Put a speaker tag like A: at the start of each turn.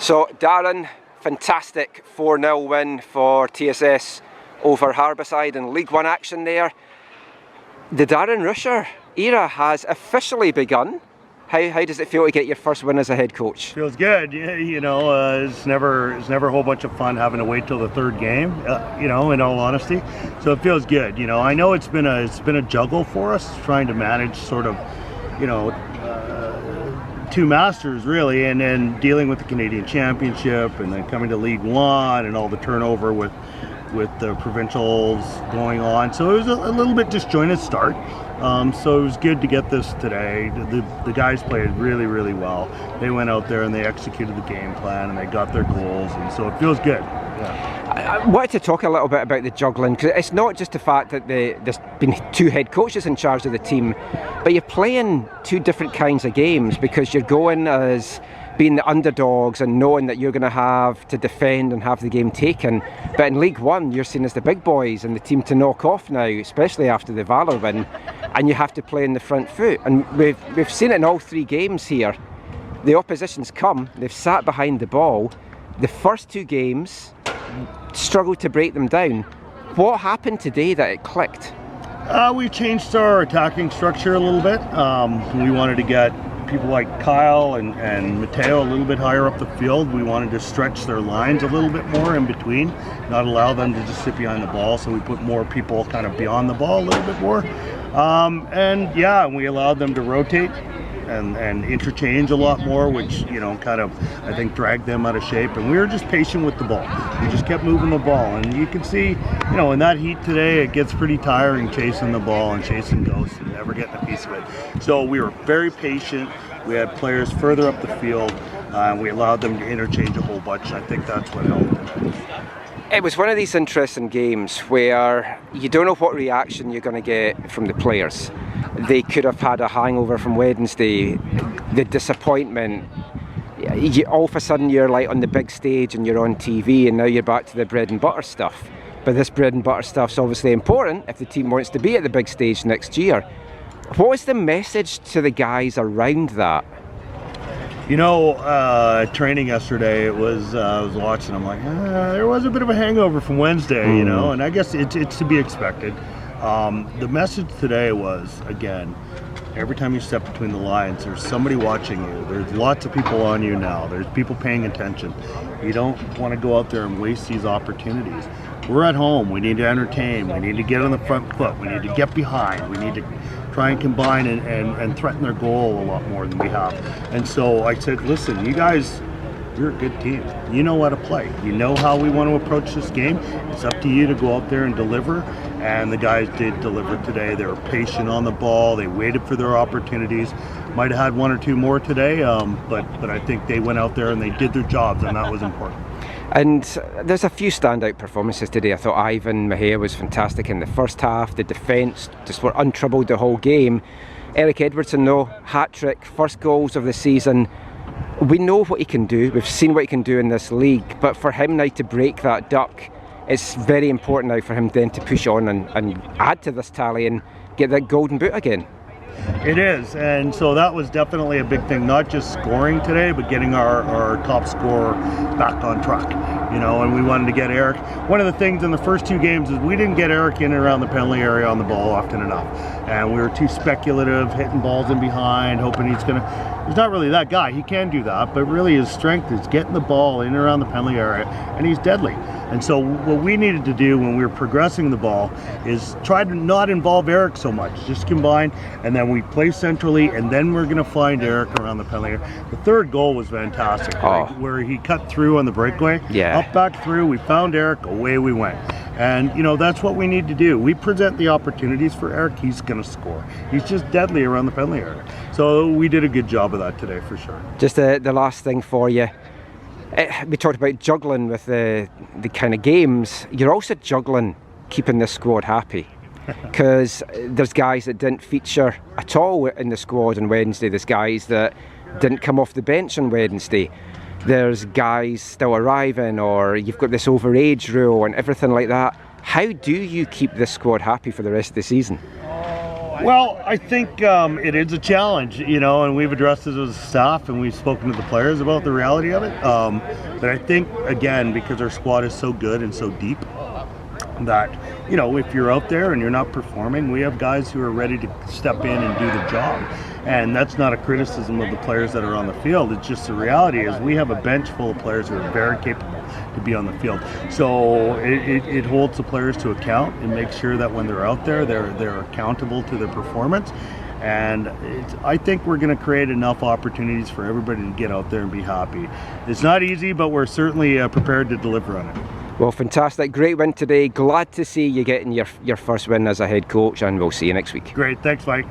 A: So Darren, fantastic 4-0 win for TSS over Harbourside in League 1 action there. The Darren Russcher era has officially begun. How does it feel to get your first win as a head coach?
B: Feels good. You know, it's never a whole bunch of fun having to wait till the third game. You know, in all honesty, so it feels good. You know, I know it's been a juggle for us trying to manage sort of, you know, two masters really, and then dealing with the Canadian Championship, and then coming to League 1 and all the turnover with the provincials going on. So it was a little bit disjointed start. So it was good to get this today. The guys played really, really well. They went out there and they executed the game plan and they got their goals, and so it feels good. Yeah.
A: I wanted to talk a little bit about the juggling, because it's not just the fact that there's been two head coaches in charge of the team, but you're playing two different kinds of games, because you're going as being the underdogs and knowing that you're going to have to defend and have the game taken. But in League 1, you're seen as the big boys and the team to knock off now, especially after the Valour win, and you have to play in the front foot. And we've seen it in all three games here. The opposition's come, they've sat behind the ball. The first two games struggled to break them down. What happened today that it clicked?
B: We changed our attacking structure a little bit. We wanted to get people like Kyle and Mateo a little bit higher up the field. We wanted to stretch their lines a little bit more in between, not allow them to just sit behind the ball, so we put more people kind of beyond the ball a little bit more. And yeah, we allowed them to rotate and interchange a lot more, which, you know, kind of, I think, dragged them out of shape. And we were just patient with the ball. We just kept moving the ball, and you can see, you know, in that heat today, it gets pretty tiring chasing the ball and chasing ghosts and never getting a piece of it. So we were very patient. We had players further up the field, and we allowed them to interchange a whole bunch. I think that's what helped.
A: It was one of these interesting games where you don't know what reaction you're going to get from the players. They could have had a hangover from Wednesday, the disappointment. All of a sudden you're like on the big stage and you're on TV, and now you're back to the bread and butter stuff. But this bread and butter stuff's obviously important if the team wants to be at the big stage next year. What was the message to the guys around that?
B: You know, training yesterday, it was, I was watching, I'm like, there was a bit of a hangover from Wednesday, you know, and I guess it's to be expected. The message today was, again, every time you step between the lines, there's somebody watching you. There's lots of people on you now. There's people paying attention. You don't want to go out there and waste these opportunities. We're at home. We need to entertain. We need to get on the front foot. We need to get behind. We need to try and combine and threaten their goal a lot more than we have. And so I said, listen, you guys, you're a good team. You know how to play. You know how we want to approach this game. It's up to you to go out there and deliver. And the guys did deliver today. They were patient on the ball. They waited for their opportunities. Might have had one or two more today, but I think they went out there and they did their jobs, and that was important.
A: And there's a few standout performances today. I thought Ivan Mejia was fantastic in the first half. The defence just were untroubled the whole game. Eric Edwardson, though, hat-trick, first goals of the season. We know what he can do. We've seen what he can do in this league. But for him now to break that duck, it's very important now for him then to push on and add to this tally and get that golden boot again.
B: It is, and so that was definitely a big thing, not just scoring today, but getting our top scorer back on track, you know, and we wanted to get Eric. One of the things in the first two games is we didn't get Eric in and around the penalty area on the ball often enough, and we were too speculative, hitting balls in behind, hoping he's not really that guy. He can do that, but really his strength is getting the ball in and around the penalty area, and he's deadly. And so what we needed to do when we were progressing the ball is try to not involve Eric so much, just combine, and then we play centrally, and then we're going to find Eric around the penalty area. The third goal was fantastic, where he cut through on the breakaway, up back through, we found Eric, away we went. And, you know, that's what we need to do. We present the opportunities for Eric, he's going to score. He's just deadly around the penalty area. So we did a good job of that today, for sure.
A: Just the last thing for you. We talked about juggling with the kind of games. You're also juggling keeping this squad happy, because there's guys that didn't feature at all in the squad on Wednesday. There's guys that didn't come off the bench on Wednesday. There's guys still arriving, or you've got this overage rule and everything like that. How do you keep this squad happy for the rest of the season?
B: Well, I think it is a challenge, you know, and we've addressed it as a staff and we've spoken to the players about the reality of it. But I think, again, because our squad is so good and so deep, that, you know, if you're out there and you're not performing, we have guys who are ready to step in and do the job. And that's not a criticism of the players that are on the field. It's just the reality is we have a bench full of players who are very capable to be on the field. So it holds the players to account and makes sure that when they're out there, they're accountable to their performance. And I think we're going to create enough opportunities for everybody to get out there and be happy. It's not easy, but we're certainly prepared to deliver on it.
A: Well, fantastic. Great win today. Glad to see you getting your first win as a head coach, and we'll see you next week.
B: Great. Thanks, Mike.